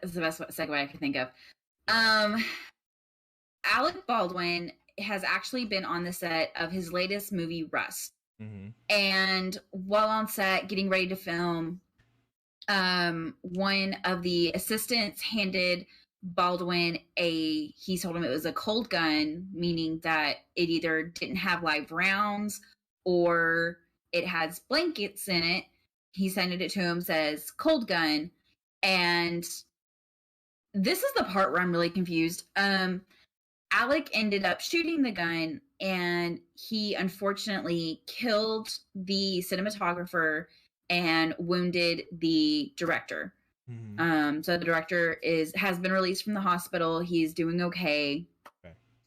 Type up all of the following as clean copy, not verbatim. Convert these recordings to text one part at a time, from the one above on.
It's the best segue I could think of. Alec Baldwin has actually been on the set of his latest movie, Rust. Mm-hmm. And while on set, getting ready to film, one of the assistants handed Baldwin he told him it was a cold gun, meaning that it either didn't have live rounds or it has blankets in it. He sent it to him, says cold gun. And this is the part where I'm really confused. Alec ended up shooting the gun, and he unfortunately killed the cinematographer and wounded the director. Mm-hmm. So the director has been released from the hospital. He's doing okay.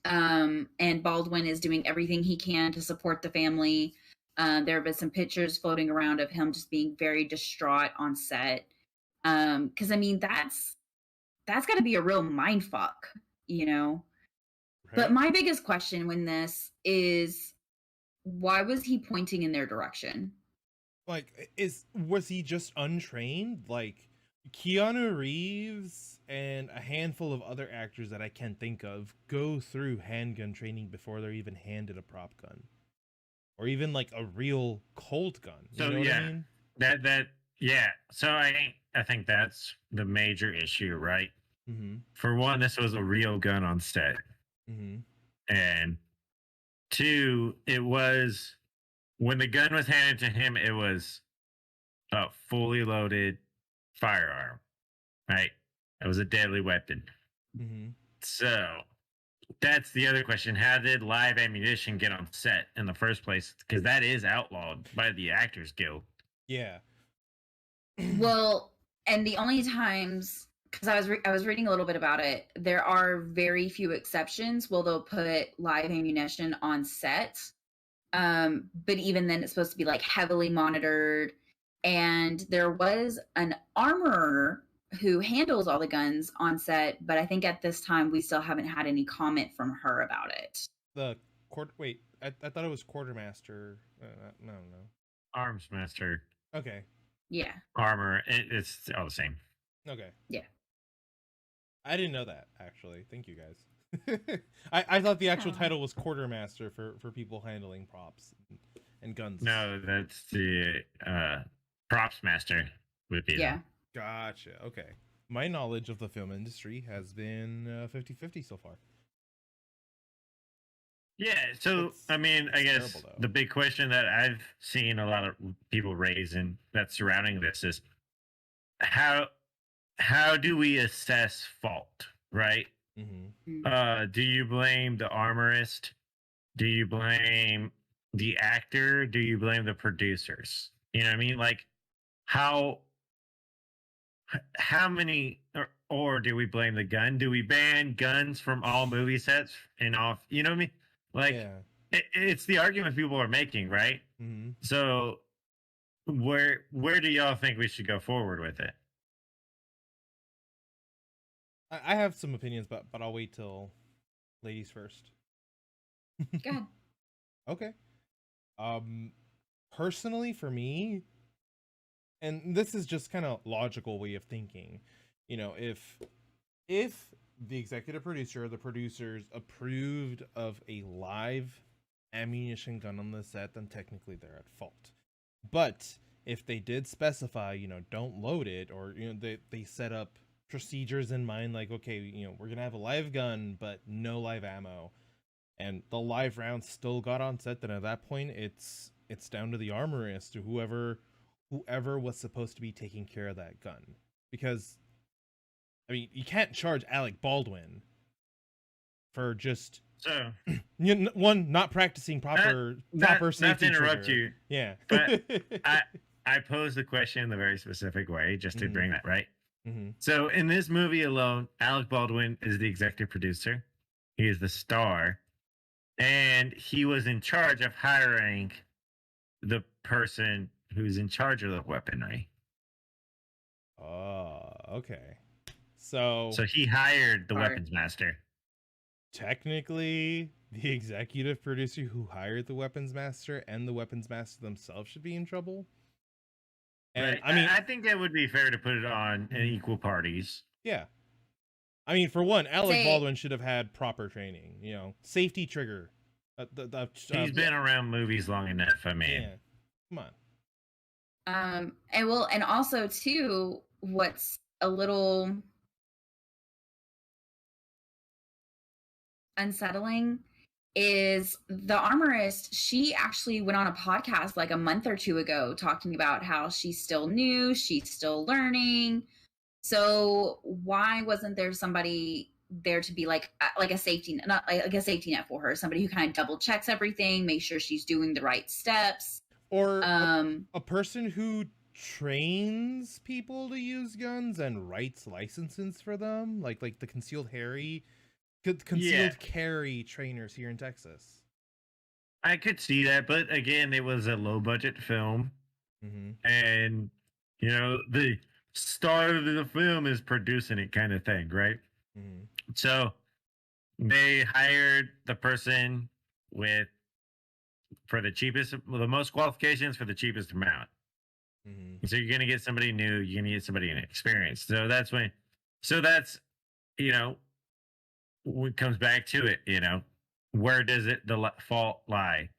And Baldwin is doing everything he can to support the family. There have been some pictures floating around of him just being very distraught on set. Because I mean, that's got to be a real mind fuck, you know. Right. But my biggest question when this is, why was he pointing in their direction? Like, was he just untrained? Like, Keanu Reeves and a handful of other actors that I can't think of go through handgun training before they're even handed a prop gun, or even like a real cold gun. You know what I mean? Yeah. So I think that's the major issue, right? Mm-hmm. For one, this was a real gun on set, Mm-hmm. and two, it was when the gun was handed to him, it was a fully loaded firearm, right? It was a deadly weapon. Mm-hmm. So that's the other question. How did live ammunition get on set in the first place? Because that is outlawed by the Actors Guild. Yeah. Well, and the only times, because I was reading a little bit about it, there are very few exceptions. Well, they'll put live ammunition on set, but even then, it's supposed to be like heavily monitored. And there was an armorer who handles all the guns on set, but I think at this time we still haven't had any comment from her about it. Wait, I thought it was quartermaster. No. Arms master. Okay. Yeah. Armor. It's all the same. Okay. Yeah. I didn't know that, actually. Thank you, guys. I thought the actual title was quartermaster for people handling props and guns. No, that's the props master would be. Yeah. Gotcha. Okay. My knowledge of the film industry has been 50-50 so far. Yeah, so I mean, I guess the big question that I've seen a lot of people raise and that's surrounding this is how do we assess fault, right? Mm-hmm. Do you blame the armorist? Do you blame the actor? Do you blame the producers? You know what I mean? Like how many or do we blame the gun? Do we ban guns from all movie sets and off? You know what I mean? Like it's the argument people are making, right? Mm-hmm. So where do y'all think we should go forward with it? I have some opinions, but I'll wait till ladies first. Go ahead. Okay. Personally, for me, and this is just kind of logical way of thinking, you know, if the executive producer or the producers approved of a live ammunition gun on the set, then technically they're at fault. But if they did specify, you know, don't load it, or, you know, they set up procedures in mind, like, okay, you know, we're gonna have a live gun but no live ammo, and the live rounds still got on set, then at that point it's down to the armorist or whoever was supposed to be taking care of that gun. Because I mean, you can't charge Alec Baldwin for just not practicing proper safety. Not to interrupt you, yeah, but I posed the question in a very specific way just to bring that right. Mm-hmm. So in this movie alone, Alec Baldwin is the executive producer. He is the star, and he was in charge of hiring the person who's in charge of the weaponry. Oh, okay. So he hired the weapons master. Technically, the executive producer who hired the weapons master and the weapons master themselves should be in trouble. And right. I mean, I think that would be fair to put it on in equal parties. Yeah. I mean, for one, Alec Say, Baldwin should have had proper training. You know, safety trigger. He's been around movies long enough. I mean, Yeah. Come on. and also too, what's a little unsettling is the armorist. She actually went on a podcast like a month or two ago talking about how she's still new, she's still learning. So why wasn't there somebody there to be like a safety, not like a safety net for her, somebody who kind of double checks everything, make sure she's doing the right steps, Or a person who trains people to use guns and writes licenses for them, like the concealed carry trainers here in Texas. I could see that, but again, it was a low budget film, and you know the star of the film is producing it, kind of thing, right? So they hired the person with for the cheapest, the most qualifications for the cheapest amount. So you're gonna get somebody new, you're gonna get somebody inexperienced. So that's when, so that's you know, when it comes back to it, you know, where does the fault lie?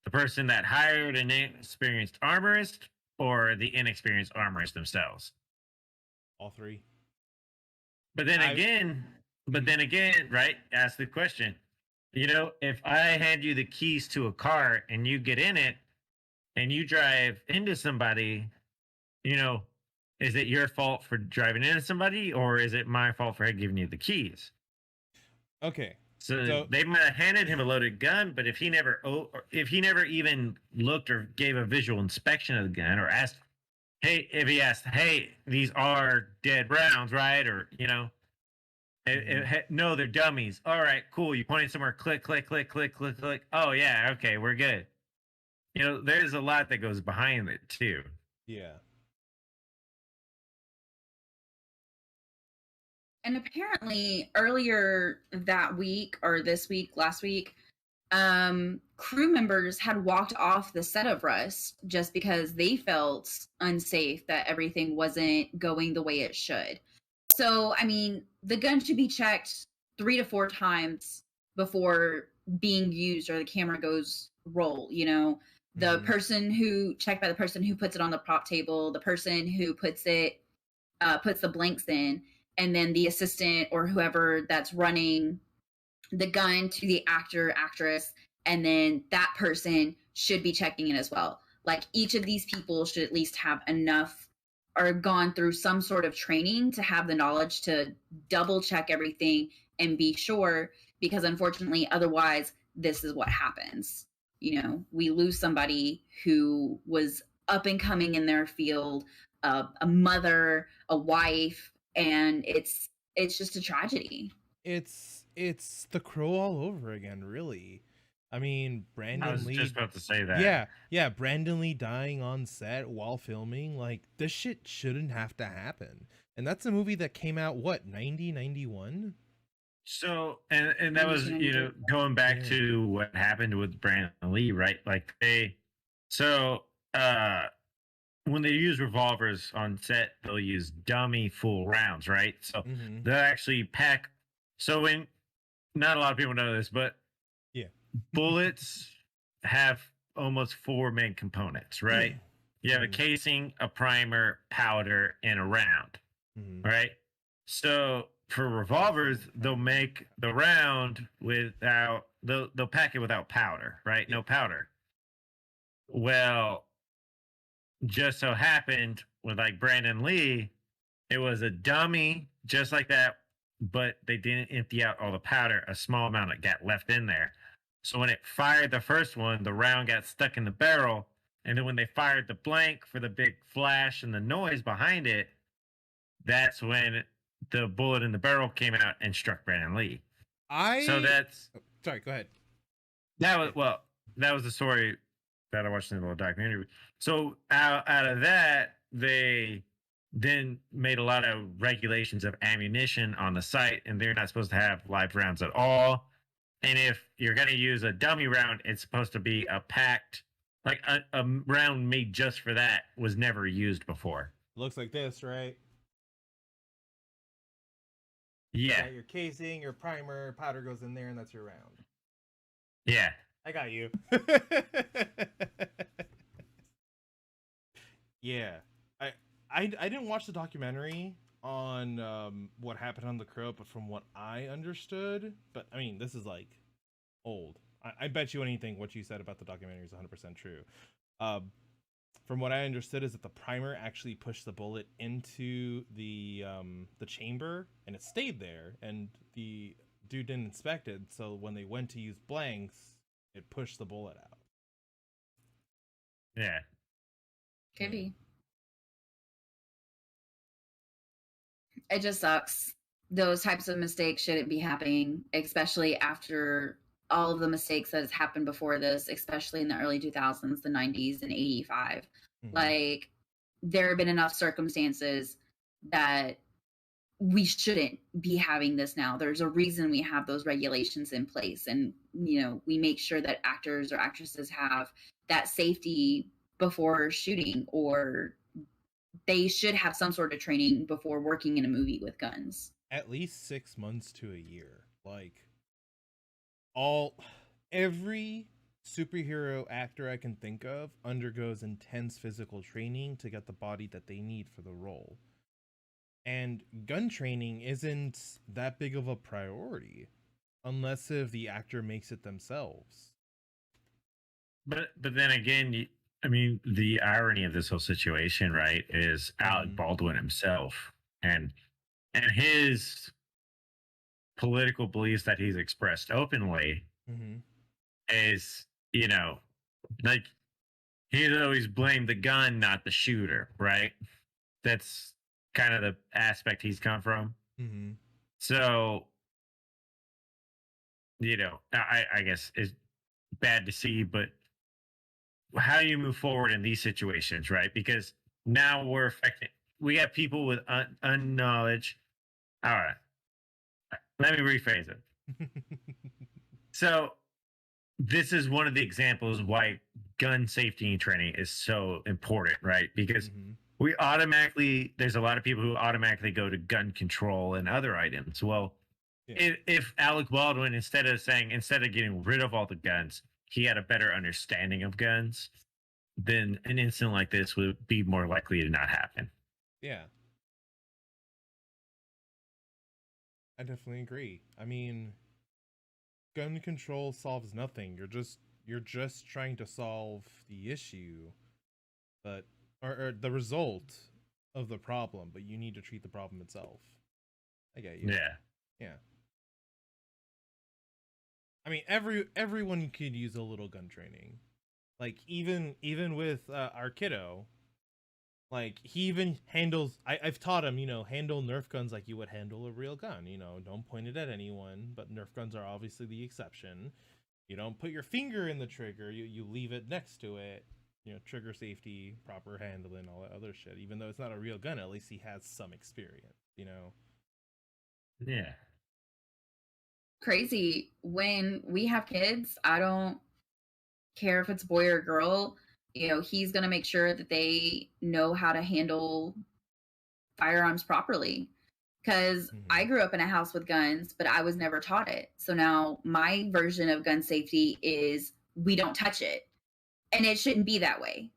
The person that hired an inexperienced armorist, or the inexperienced armorist themselves? All three. But then again, right? Ask the question. You know, if I hand you the keys to a car and you get in it and you drive into somebody, you know, is it your fault for driving into somebody, or is it my fault for giving you the keys? Okay. So they might have handed him a loaded gun, but if he never even looked or gave a visual inspection of the gun, or asked, hey, if he asked, hey, these are dead rounds, right? Or, you know, no, they're dummies. All right, cool. You pointed somewhere, click, click, click, click, click, click. Oh, yeah, okay, we're good. You know, there's a lot that goes behind it, too. Yeah. And apparently earlier that week, or this week, last week, crew members had walked off the set of Rust just because they felt unsafe, that everything wasn't going the way it should. So, I mean, the gun should be checked 3 to 4 times before being used, or the camera goes roll, you know. The person who checked by the person who puts it on the prop table, the person who puts the blanks in, and then the assistant or whoever that's running the gun to the actor, actress, and then that person should be checking it as well. Like, each of these people should at least have enough or gone through some sort of training to have the knowledge to double check everything and be sure, because unfortunately, otherwise, this is what happens. You know, we lose somebody who was up and coming in their field, a mother, a wife, and it's just a tragedy. It's The Crow all over again, really. I mean, I was just about to say that. Yeah, Brandon Lee dying on set while filming, like, this shit shouldn't have to happen. And that's a movie that came out, what, 91? So, and that was, you know, going back to what happened with Brandon Lee, right? Like, when they use revolvers on set, they'll use dummy full rounds, right? So they'll actually pack. So when, not a lot of people know this, but yeah, bullets have almost 4 main components, right? You have a casing, a primer, powder, and a round, right? So for revolvers, they'll make the round without, they'll pack it without powder, right? No powder. Well, just so happened with like Brandon Lee, it was a dummy just like that, but they didn't empty out all the powder. A small amount that got left in there. So when it fired the first one, the round got stuck in the barrel. And then when they fired the blank for the big flash and the noise behind it, that's when the bullet in the barrel came out and struck Brandon Lee. Sorry, go ahead. That was the story that I watched in the little documentary. So out of that, they then made a lot of regulations of ammunition on the site, and they're not supposed to have live rounds at all. And if you're going to use a dummy round, it's supposed to be a packed, like a round made just for that was never used before. Looks like this, right? Yeah. Your casing, your primer, powder goes in there, and that's your round. Yeah. I got you. Yeah. I didn't watch the documentary on what happened on the Crow, but from what I understood, but I mean, this is like old. I bet you anything what you said about the documentary is 100% true. From what I understood is that the primer actually pushed the bullet into the chamber, and it stayed there, and the dude didn't inspect it, so when they went to use blanks, it pushed the bullet out. Yeah. Could be. It just sucks. Those types of mistakes shouldn't be happening, especially after all of the mistakes that has happened before this, especially in the early 2000s, the 90s, and 85. Mhm. Like, there have been enough circumstances that we shouldn't be having this now. There's a reason we have those regulations in place, and we make sure that actors or actresses have that safety before shooting, or they should have some sort of training before working in a movie with guns. At least 6 months to a year. Like, every superhero actor I can think of undergoes intense physical training to get the body that they need for the role. And gun training isn't that big of a priority unless if the actor makes it themselves. But then again, I mean, the irony of this whole situation, right, is Alec Baldwin himself and his political beliefs that he's expressed openly is, like, he's always blamed the gun, not the shooter, right? That's kind of the aspect he's come from. So, I guess it's bad to see, but how do you move forward in these situations, right? Because now we have people with unknowledge. All right, let me rephrase it. So this is one of the examples why gun safety and training is so important, right? Because there's a lot of people who automatically go to gun control and other items. Well, if Alec Baldwin, instead of getting rid of all the guns, he had a better understanding of guns, then an incident like this would be more likely to not happen. Yeah. I definitely agree. I mean, gun control solves nothing. You're just trying to solve the issue, but or the result of the problem, but you need to treat the problem itself. I get you. Yeah. Yeah. I mean, everyone could use a little gun training. Like, even with our kiddo, like, he even handles. I've taught him, handle Nerf guns like you would handle a real gun. Don't point it at anyone. But Nerf guns are obviously the exception. You don't put your finger in the trigger. You leave it next to it. Trigger safety, proper handling, all that other shit. Even though it's not a real gun, at least he has some experience. Yeah. Crazy. When we have kids, I don't care if it's boy or girl. He's going to make sure that they know how to handle firearms properly. Because I grew up in a house with guns, but I was never taught it. So now my version of gun safety is we don't touch it. And it shouldn't be that way.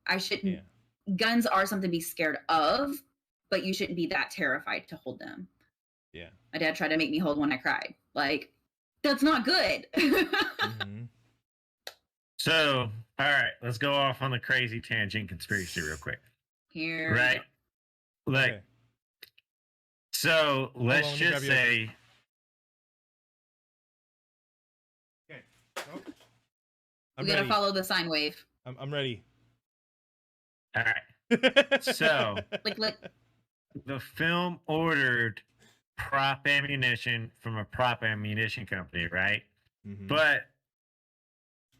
Guns are something to be scared of, but you shouldn't be that terrified to hold them. Yeah. My dad tried to make me hold one. I cried. Like, that's not good. So, all right, let's go off on the crazy tangent conspiracy real quick. Here. Right? Like, so let's just say. Okay. Oh. We gotta follow the sine wave. I'm ready. All right. So, like the film ordered prop ammunition from a prop ammunition company, right? But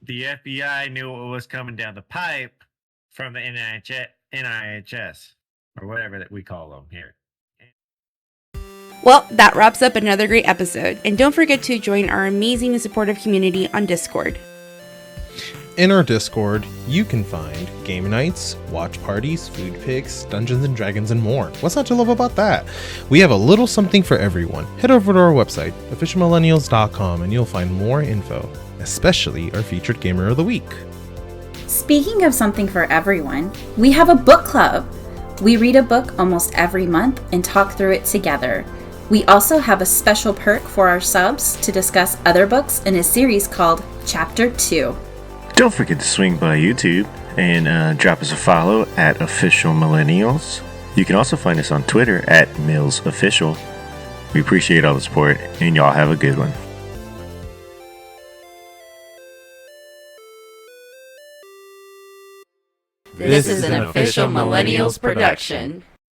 the FBI knew what was coming down the pipe from the NIHs, or whatever that we call them here. Well, that wraps up another great episode, and don't forget to join our amazing and supportive community on Discord. In our Discord, you can find game nights, watch parties, food picks, Dungeons and Dragons, and more. What's not to love about that? We have a little something for everyone. Head over to our website, officialmillennials.com, and you'll find more info, especially our featured Gamer of the Week. Speaking of something for everyone, we have a book club. We read a book almost every month and talk through it together. We also have a special perk for our subs to discuss other books in a series called Chapter 2. Don't forget to swing by YouTube and drop us a follow at Official Millennials. You can also find us on Twitter at MillsOfficial. We appreciate all the support, and y'all have a good one. This is an Official Millennials production.